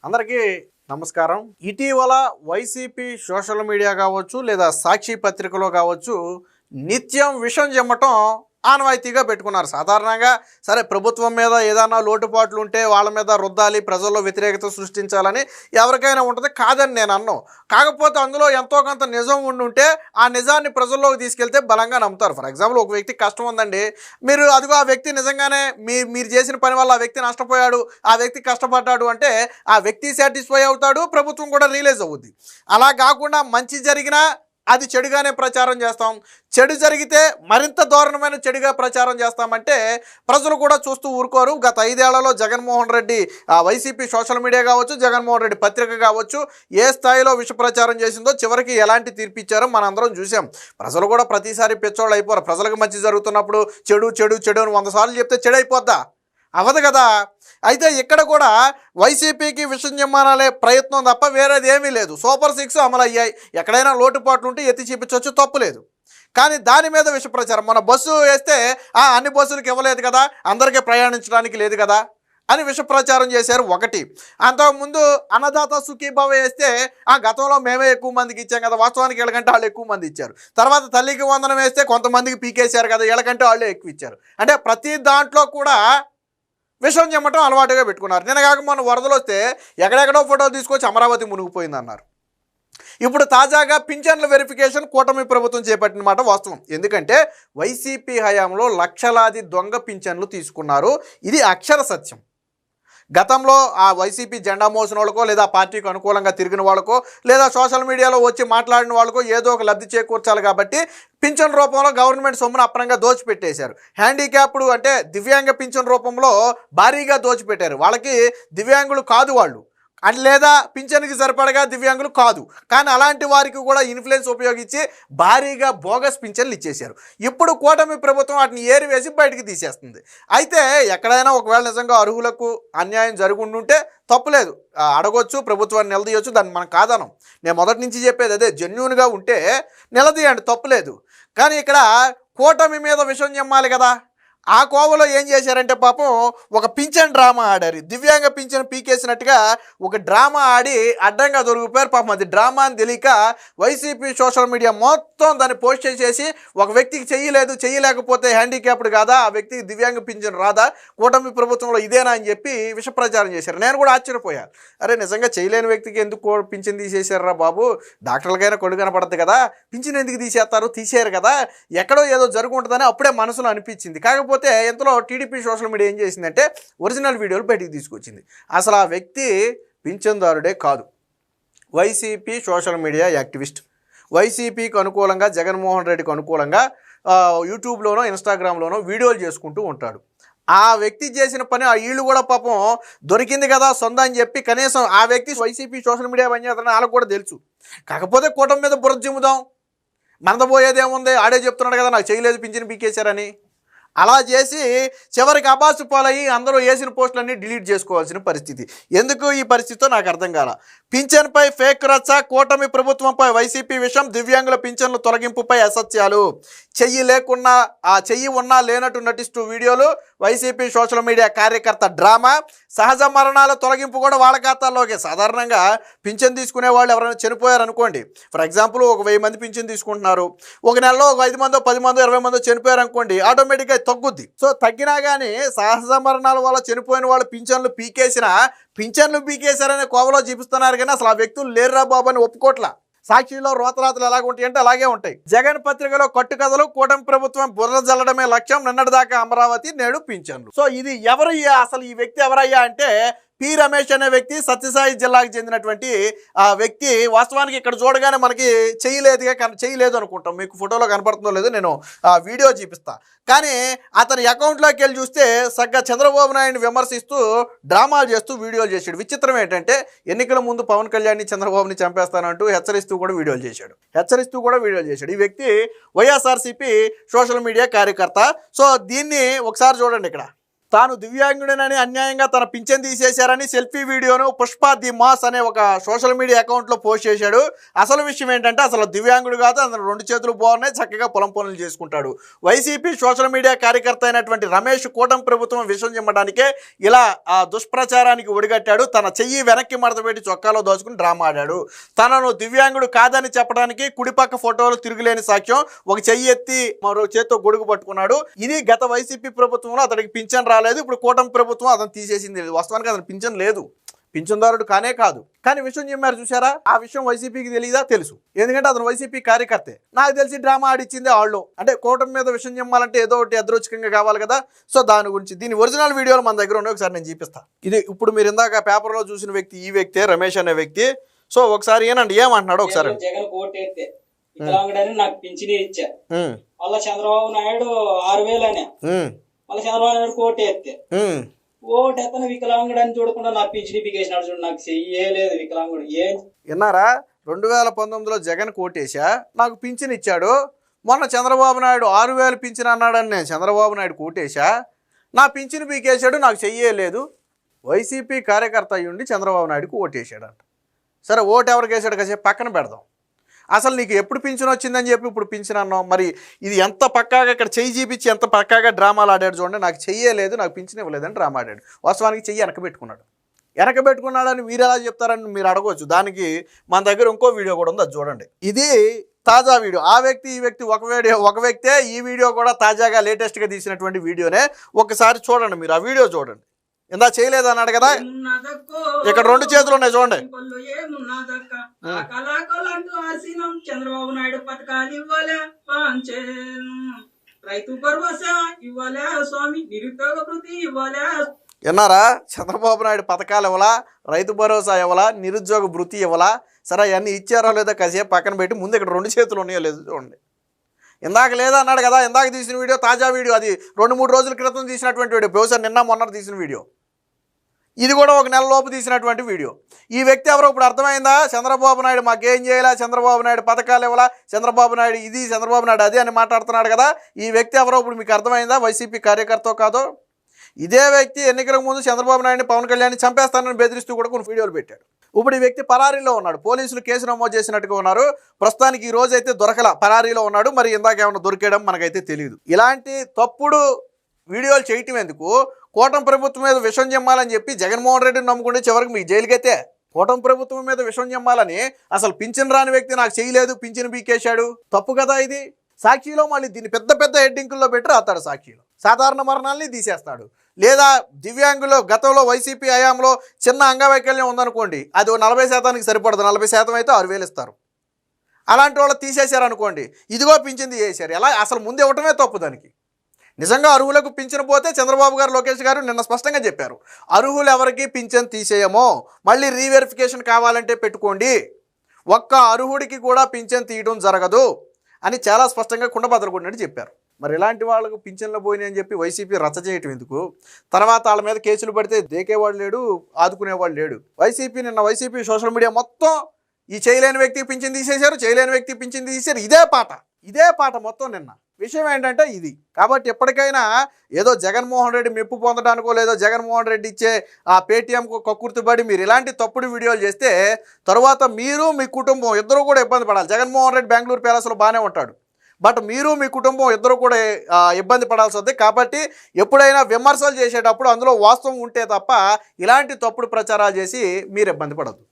అందరికీ నమస్కారం. ఇటీవల వైసీపీ సోషల్ మీడియా కావచ్చు లేదా సాక్షి పత్రికలో కావచ్చు నిత్యం విషం చెమ్మటం ఆనవాయితీగా పెట్టుకున్నారు. సాధారణంగా సరే ప్రభుత్వం మీద ఏదైనా లోటుపాట్లు ఉంటే వాళ్ళ మీద రుద్దాలి, ప్రజల్లో వ్యతిరేకత సృష్టించాలని ఎవరికైనా ఉంటుంది, కాదని నేను అన్నాను. కాకపోతే అందులో ఎంతో కొంత నిజం ఉండుంటే ఆ నిజాన్ని ప్రజల్లోకి తీసుకెళ్తే బలంగా నమ్ముతారు. ఫర్ ఎగ్జాంపుల్, ఒక వ్యక్తికి కష్టం ఉందండి, మీరు అదిగో ఆ వ్యక్తి నిజంగానే మీరు చేసిన పని వల్ల ఆ వ్యక్తి నష్టపోయాడు, ఆ వ్యక్తి కష్టపడ్డాడు అంటే ఆ వ్యక్తి సాటిస్ఫై అవుతాడు, ప్రభుత్వం కూడా రియలైజ్ అవుద్ది. అలా కాకుండా మంచి జరిగినా అది చెడుగానే ప్రచారం చేస్తాం, చెడు జరిగితే మరింత దారుణమైన చెడుగా ప్రచారం చేస్తామంటే ప్రజలు కూడా చూస్తూ ఊరుకోరు. గత 5 ఏళ్లలో Jaganmohan Reddy YCP social media కావచ్చు, జగన్మోహన్ రెడ్డి పత్రిక కావచ్చు ఏ స్థాయిలో విష ప్రచారం చేసిందో, చివరికి ఎలాంటి తీర్పిచ్చారో మనందరం చూసాం. ప్రజలు కూడా ప్రతిసారి పిచ్చోళ్ళు అయిపోరు. ప్రజలకు మంచి జరుగుతున్నప్పుడు చెడు చెడు చెడు అని 100 సార్లు చెప్తే చెడు అయిపోద్దా? అవదు కదా. అయితే ఇక్కడ కూడా వైసీపీకి విషం చెమ్మాలనే ప్రయత్నం తప్ప వేరేది ఏమీ లేదు. సూపర్ 6 అమలు అయ్యాయి, ఎక్కడైనా లోటుపాట్లు ఉంటే ఎత్తి చూపించవచ్చు, తప్పు లేదు. కానీ దాని మీద విష ప్రచారం, మన బస్సు వేస్తే అన్ని బస్సులకు ఇవ్వలేదు కదా, అందరికీ ప్రయాణించడానికి లేదు కదా అని విష ప్రచారం చేశారు. ఒకటి, అంతకుముందు అన్నదాత సుఖీభావ వేస్తే గతంలో మేమే ఎక్కువ మందికి ఇచ్చాం కదా, వాస్తవానికి వీళ్ళకంటే వాళ్ళు ఎక్కువ మంది ఇచ్చారు. తర్వాత తల్లికి వందనం వేస్తే కొంతమందికి పీకేశారు కదా, వీళ్ళకంటే వాళ్ళే ఎక్కువ ఇచ్చారు. అంటే ప్రతి దాంట్లో కూడా విషం చెమ్మటం అలవాటుగా పెట్టుకున్నారు. నిన్న కాక మొన్న వరదలు వస్తే ఎక్కడెక్కడో ఫోటోలు తీసుకొచ్చి అమరావతి మునిగిపోయింది అన్నారు. ఇప్పుడు తాజాగా పింఛన్ల వెరిఫికేషన్ కూటమి ప్రభుత్వం చేపట్టిన మాట వాస్తవం. ఎందుకంటే వైసీపీ హయాంలో లక్షలాది దొంగ పింఛన్లు తీసుకున్నారు, ఇది అక్షర సత్యం. గతంలో ఆ వైసీపీ జెండా మోసిన వాళ్ళకో లేదా పార్టీకి అనుకూలంగా తిరిగిన వాళ్ళకో లేదా సోషల్ మీడియాలో వచ్చి మాట్లాడిన వాళ్ళకో ఏదో ఒక లబ్ధి చేకూర్చాలి కాబట్టి పింఛన్ రూపంలో గవర్నమెంట్ సొమ్మును అప్రంగా దోచిపెట్టేశారు. హ్యాండిక్యాప్డ్ అంటే దివ్యాంగ పింఛన్ రూపంలో భారీగా దోచిపెట్టారు. వాళ్ళకి దివ్యాంగులు కాదు వాళ్ళు, అని లేదా పింఛన్కి సరిపడగా దివ్యాంగులు కాదు, కానీ అలాంటి వారికి కూడా ఇన్ఫ్లుయెన్స్ ఉపయోగించి భారీగా బోగస్ పింఛన్లు ఇచ్చేశారు. ఇప్పుడు కూటమి ప్రభుత్వం వాటిని ఏరివేసి బయటికి తీసేస్తుంది. అయితే ఎక్కడైనా ఒకవేళ నిజంగా అర్హులకు అన్యాయం జరుగుండుంటే తప్పులేదు, అడగొచ్చు, ప్రభుత్వాన్ని నిలదీయొచ్చు, దాన్ని మనం కాదనం. నేను మొదటి నుంచి చెప్పేది అదే, జెన్యూన్గా ఉంటే నిలదీయండి, తప్పులేదు. కానీ ఇక్కడ కూటమి మీద విషం చెమ్మాలి కదా. ఆ కోవలో ఏం చేశారంటే పాపం ఒక పింఛన్ డ్రామా ఆడారు. దివ్యాంగ పింఛన్ పీకేసినట్టుగా ఒక డ్రామా ఆడి అడ్డంగా దొరికిపోయారు. పాపం అది డ్రామా అని తెలియక వైసీపీ సోషల్ మీడియా మొత్తం దాన్ని పోస్ట్ చేసి ఒక వ్యక్తికి చెయ్యలేదు, చెయ్యలేకపోతే హ్యాండిక్యాప్డ్ కాదా, ఆ వ్యక్తికి దివ్యాంగ పింఛన్ రాదా, కూటమి ప్రభుత్వంలో ఇదేనా అని చెప్పి విష ప్రచారం చేశారు. నేను కూడా ఆశ్చర్యపోయాను, అరే నిజంగా చేయలేని వ్యక్తికి ఎందుకు పింఛన్ తీసేశారా బాబు, డాక్టర్లకైనా కొడు కనపడద్దు కదా, పింఛన్ ఎందుకు తీసేస్తారు, తీసేయరు కదా, ఎక్కడో ఏదో జరుగుంటుందని అప్పుడే మనసులో అనిపించింది. కాకపోతే ఎంతలో టీడీపీ సోషల్ మీడియా ఏం చేసిందంటే ఒరిజినల్ వీడియోలు బయటికి తీసుకొచ్చింది. అసలు ఆ వ్యక్తి పింఛన్దారుడే కాదు, వైసీపీ సోషల్ మీడియా యాక్టివిస్ట్. వైసీపీకి అనుకూలంగా, జగన్మోహన్ రెడ్డికి అనుకూలంగా యూట్యూబ్లోనో ఇన్స్టాగ్రామ్లోనో వీడియోలు చేసుకుంటూ ఉంటాడు. ఆ వ్యక్తి చేసిన పని వీళ్ళు కూడా పాపం దొరికింది కదా సొంత అని చెప్పి కనీసం ఆ వ్యక్తి వైసీపీ సోషల్ మీడియా పనిచేస్తారని వాళ్ళకు కూడా తెలుసు. కాకపోతే కూటమి మీద బుర్ర జిమ్ముదాం, మనదపోయేదేముంది, ఆడే చెప్తున్నాడు కదా నాకు చేయలేదు పింఛన్ పీకేశారని. అలా చేసి చివరికి అబాసు పాలయ్యి అందరూ వేసిన పోస్టులన్నీ డిలీట్ చేసుకోవాల్సిన పరిస్థితి. ఎందుకు ఈ పరిస్థితితో నాకు అర్థం కాల. పింఛన్పై ఫేక్ రచ్చ, కూటమి ప్రభుత్వంపై వైసీపీ విషయం, దివ్యాంగుల పింఛన్ల తొలగింపుపై అసత్యాలు, చెయ్యి ఉన్నా లేనట్టు నటిస్తూ వీడియోలు, వైసీపీ సోషల్ మీడియా కార్యకర్త డ్రామా, సహజ మరణాల తొలగింపు కూడా వాళ్ళ ఖాతాల్లోకే. సాధారణంగా పింఛన్ తీసుకునే వాళ్ళు ఎవరైనా చనిపోయారు అనుకోండి, ఫర్ ఎగ్జాంపుల్ ఒక 1000 మంది పింఛన్ తీసుకుంటున్నారు, ఒక నెలలో ఒక 5 మందో 10 మందో 20 మందో చనిపోయారు అనుకోండి, ఆటోమేటిక్గా తగ్గుద్ది. సో తగ్గినా కానీ సహజ మరణాల వల్ల చనిపోయిన వాళ్ళు పింఛన్లు పీకేశారనే కోవలో చూపిస్తున్నారు, కానీ అసలు ఆ వ్యక్తులు లేరురా బాబు అని ఒప్పుకోట్లా. సాక్షిలో రోతరాతలు ఎలాగ ఉంటాయి అంటే అలాగే ఉంటాయి. జగన్ పత్రికలో కట్టుకథలు, కూటమి ప్రభుత్వం బుర్ర జల్లడమే లక్ష్యం, నిన్నటిదాకా అమరావతి నేడు పింఛన్లు. సో ఇది ఎవరయ్యా, అసలు ఈ వ్యక్తి ఎవరయ్యా అంటే పి రమేష్ అనే వ్యక్తి, సత్యసాయి జిల్లాకు చెందినటువంటి ఆ వ్యక్తి. వాస్తవానికి ఇక్కడ చూడగానే మనకి చేయలేదు అనుకుంటాం, మీకు ఫోటోలో కనపడుతుందో లేదో నేను వీడియో చూపిస్తా. కానీ అతని అకౌంట్లోకి వెళ్ళి చూస్తే సగ్గా చంద్రబాబు నాయుడిని విమర్శిస్తూ డ్రామాలు చేస్తూ వీడియోలు చేశాడు. విచిత్రం ఏంటంటే ఎన్నికల ముందు పవన్ కళ్యాణ్ని చంద్రబాబుని చంపేస్తానంటూ హెచ్చరిస్తూ కూడా వీడియోలు చేశాడు. ఈ వ్యక్తి వైఎస్ఆర్సీపీ సోషల్ మీడియా కార్యకర్త. సో దీన్ని ఒకసారి చూడండి. ఇక్కడ తాను దివ్యాంగుడినని అన్యాయంగా తన పింఛన్ తీసేశారని సెల్ఫీ వీడియోను పుష్ప ది మాస్ అనే ఒక సోషల్ మీడియా అకౌంట్లో పోస్ట్ చేశాడు. అసలు విషయం ఏంటంటే అసలు దివ్యాంగుడు కాదు, అతను 2 చేతులు బాగున్నాయి, చక్కగా పొలం పనులు చేసుకుంటాడు. వైసీపీ సోషల్ మీడియా కార్యకర్త అయినటువంటి రమేష్ కూటమి ప్రభుత్వం విషయం చెమ్మడానికే ఇలా ఆ దుష్ప్రచారానికి ఒడిగట్టాడు. తన చెయ్యి వెనక్కి మడతపెట్టి చొక్కాలో దోచుకుని డ్రామా ఆడాడు. తనను దివ్యాంగుడు కాదని చెప్పడానికి కుడిపక్క ఫోటోలు తిరుగులేని సాక్ష్యం. ఒక చెయ్యి ఎత్తి మరో చేత్తో గొడుగు పట్టుకున్నాడు. ఇది గత వైసీపీ ప్రభుత్వంలో అతడికి పింఛన్ రాలేదు. ఇప్పుడు కూటమి ప్రభుత్వం అతను తీసేసింది. వాస్తవానికి అతను పింఛన్ లేదు, పింఛన్దారుడు కానే కాదు. కానీ విషయం చెప్పారు చూసారా, ఆ విషయం వైసీపీకి తెలియదా? తెలుసు. ఎందుకంటే అతను వైసీపీ కార్యకర్తే. నాకు తెలిసి డ్రామా ఆడిచ్చింది వాళ్ళు. అంటే కూటమి మీద విషయం చెప్పాలంటే ఏదో ఒకటి అదృష్టంగా కావాలి కదా. సో దాని గురించి దీని ఒరిజినల్ వీడియోలు మన దగ్గర ఉన్నాయి, ఒకసారి నేను చూపిస్తా. ఇది ఇప్పుడు మీరు ఇందాక పేపర్లో చూసిన వ్యక్తి ఈ వ్యక్తే, రమేష్ అనే వ్యక్తి. సో ఒకసారి ఏనండి ఏమంటున్నాడు ఒకసారి. జగన్ కోటేస్తే వికలాంగుడని నాకు పింఛని ఇచ్చా, మళ్ళా చంద్రబాబు నాయుడు 6,000 అని, మళ్ళీ చంద్రబాబు నాయుడు కోటేస్తే ఓటెత్తన వికలాంగుడని చూడకుండా నా పింఛని పీకేసినాడు. చూడు, నాకు చెయ్యలేదు వికలాంగుడు. ఏం విన్నారా? 2019లో జగన్ కోటేశా, నాకు పింఛన్ ఇచ్చాడు. మొన్న చంద్రబాబు నాయుడు 6,000 పింఛన్ అన్నాడని నేను చంద్రబాబు నాయుడు కోటేశా, నా పింఛన్ పీకేశాడు, నాకు చెయ్యలేదు. వైసీపీ కార్యకర్త అయ్యుండి చంద్రబాబు నాయుడుకు ఓటేసాడంట. సరే, ఓటు ఎవరికి వేసాడు కాసేపు పక్కన పెడదాం. అసలు నీకు ఎప్పుడు పింఛన్ వచ్చిందని చెప్పి ఇప్పుడు పింఛన్ అన్నావు. మరి ఇది ఎంత పక్కాగా ఇక్కడ చెయ్యి చూపించి ఎంత పక్కాగా డ్రామాలు ఆడాడు చూడండి. నాకు చెయ్యలేదు, నాకు పింఛన్ ఇవ్వలేదని డ్రామా ఆడాడు. వాస్తవానికి చెయ్యి వెనకబెట్టుకున్నాడు. వెనకబెట్టుకున్నాడని మీరు ఎలా చెప్తారని మీరు అడగవచ్చు. దానికి మన దగ్గర ఇంకో వీడియో కూడా ఉంది, అది చూడండి. ఇది తాజా వీడియో. ఆ వ్యక్తి ఈ వ్యక్తి ఒక వ్యక్తే. ఈ వీడియో కూడా తాజాగా లేటెస్ట్గా తీసినటువంటి వీడియోనే. ఒకసారి చూడండి, మీరు ఆ వీడియో చూడండి. ఇందా చేయలేదు అన్నాడు కదా, ఇక్కడ 2 చేతులు ఉన్నాయి చూడండి. చంద్రబాబు నాయుడు పథకాలు ఇవ్వలే, రైతు భరోసా ఇవ్వలే, స్వామి నిరుద్యోగ వృత్తి ఇవ్వలే. విన్నారా? చంద్రబాబు నాయుడు పథకాలు ఇవ్వలా, రైతు భరోసా ఇవ్వలా, నిరుద్యోగ వృత్తి ఇవ్వలా. సరే, అవన్నీ ఇచ్చారో లేదో కాసేపు పక్కన పెట్టి ముందు ఇక్కడ 2 చేతులు ఉన్నాయో లేదో చూడండి. ఇందాక లేదా అన్నాడు కదా, ఇందాక తీసిన వీడియో తాజా వీడియో. అది 2-3 రోజుల క్రితం తీసినటువంటి వీడియో, బహుశా నిన్న మొన్న తీసిన వీడియో. ఇది కూడా 1 నెల లోపు తీసినటువంటి వీడియో. ఈ వ్యక్తి ఎవరో ఇప్పుడు అర్థమైందా? చంద్రబాబు నాయుడు మాకేం చేయాలా, చంద్రబాబు నాయుడు పథకాలు ఇవ్వాలా, చంద్రబాబు నాయుడు ఇది, చంద్రబాబు నాయుడు అది అని మాట్లాడుతున్నాడు కదా. ఈ వ్యక్తి ఎవరో ఇప్పుడు మీకు అర్థమైందా? వైసీపీ కార్యకర్త కాదో. ఇదే వ్యక్తి ఎన్నికలకు ముందు చంద్రబాబు నాయుడిని, పవన్ కళ్యాణ్ని చంపేస్తానని బెదిరిస్తూ కూడా కొన్ని వీడియోలు పెట్టాడు. ఇప్పుడు ఈ వ్యక్తి పరారీలో ఉన్నాడు. పోలీసులు కేసు నమోదు చేసినట్టుగా ఉన్నారు. ప్రస్తుతానికి ఈ రోజు అయితే దొరకల, పరారీలో ఉన్నాడు. మరి ఇందాక ఏమన్నా దొరికేయడం మనకైతే తెలియదు. ఇలాంటి తప్పుడు వీడియోలు చేయటం ఎందుకు? కూటమి ప్రభుత్వం మీద విషం చెమ్మాలని చెప్పి జగన్మోహన్ రెడ్డిని నమ్ముకుంటే చివరికి మీకు జైలుకైతే. కూటమి ప్రభుత్వం మీద విషం చెమ్మాలని అసలు పింఛన్ రాని వ్యక్తి నాకు చేయలేదు, పింఛన్ బీకేశాడు, తప్పు కదా ఇది. సాక్షిలో మళ్ళీ దీన్ని పెద్ద పెద్ద హెడ్డింగుల్లో పెట్టి రాస్తాడు. సాక్షిలో సాధారణ మరణాలని తీసేస్తాడు. లేదా దివ్యాంగులు గతంలో వైసీపీ హయాంలో చిన్న అంగవైకల్యం ఉందనుకోండి, అది 40% సరిపడదు. 40% అయితే 6,000 ఇస్తారు. అలాంటి వాళ్ళు తీసేశారనుకోండి, ఇదిగో పింఛన్ తీసేశారు. ఎలా? అసలు ముందు ఇవ్వటమే తప్పు. దానికి నిజంగా అర్హులకు పింఛన్ పోతే చంద్రబాబు గారు, లోకేష్ గారు నిన్న స్పష్టంగా చెప్పారు, అర్హులు ఎవరికి పింఛన్ తీసేయమో, మళ్ళీ రీవెరిఫికేషన్ కావాలంటే పెట్టుకోండి, ఒక్క అర్హుడికి కూడా పింఛన్ తీయడం జరగదు అని చాలా స్పష్టంగా కుండబద్దలు కొట్టినట్టు చెప్పారు. మరి ఇలాంటి వాళ్ళకు పింఛన్లు పోయినాయి అని చెప్పి వైసీపీ రచ్చ చేయటం ఎందుకు? తర్వాత వాళ్ళ మీద కేసులు పడితే దేకేవాడు లేడు, ఆదుకునేవాడు లేడు. వైసీపీ సోషల్ మీడియా మొత్తం ఈ చేయలేని వ్యక్తికి పింఛన్ తీసేశారు, చేయలేని వ్యక్తికి పింఛన్ తీసేశారు. ఇదే పాట మొత్తం నిన్న. విషయం ఏంటంటే ఇది. కాబట్టి ఎప్పటికైనా ఏదో జగన్మోహన్ రెడ్డి మెప్పు పొందడానికో లేదో జగన్మోహన్ రెడ్డి ఇచ్చే ఆ పేటీఎంకు కక్కుర్తిపడి మీరు ఇలాంటి తప్పుడు వీడియోలు చేస్తే తర్వాత మీరు మీ కుటుంబం ఇద్దరు కూడా ఇబ్బంది పడాలి. జగన్మోహన్ రెడ్డి బెంగళూరు ప్యాలెస్లో బాగానే ఉంటాడు, బట్ మీరు మీ కుటుంబం ఇద్దరు కూడా ఇబ్బంది పడాల్సి వస్తుంది. కాబట్టి ఎప్పుడైనా విమర్శలు చేసేటప్పుడు అందులో వాస్తవం ఉంటే తప్ప ఇలాంటి తప్పుడు ప్రచారాలు చేసి మీరు ఇబ్బంది పడద్దు.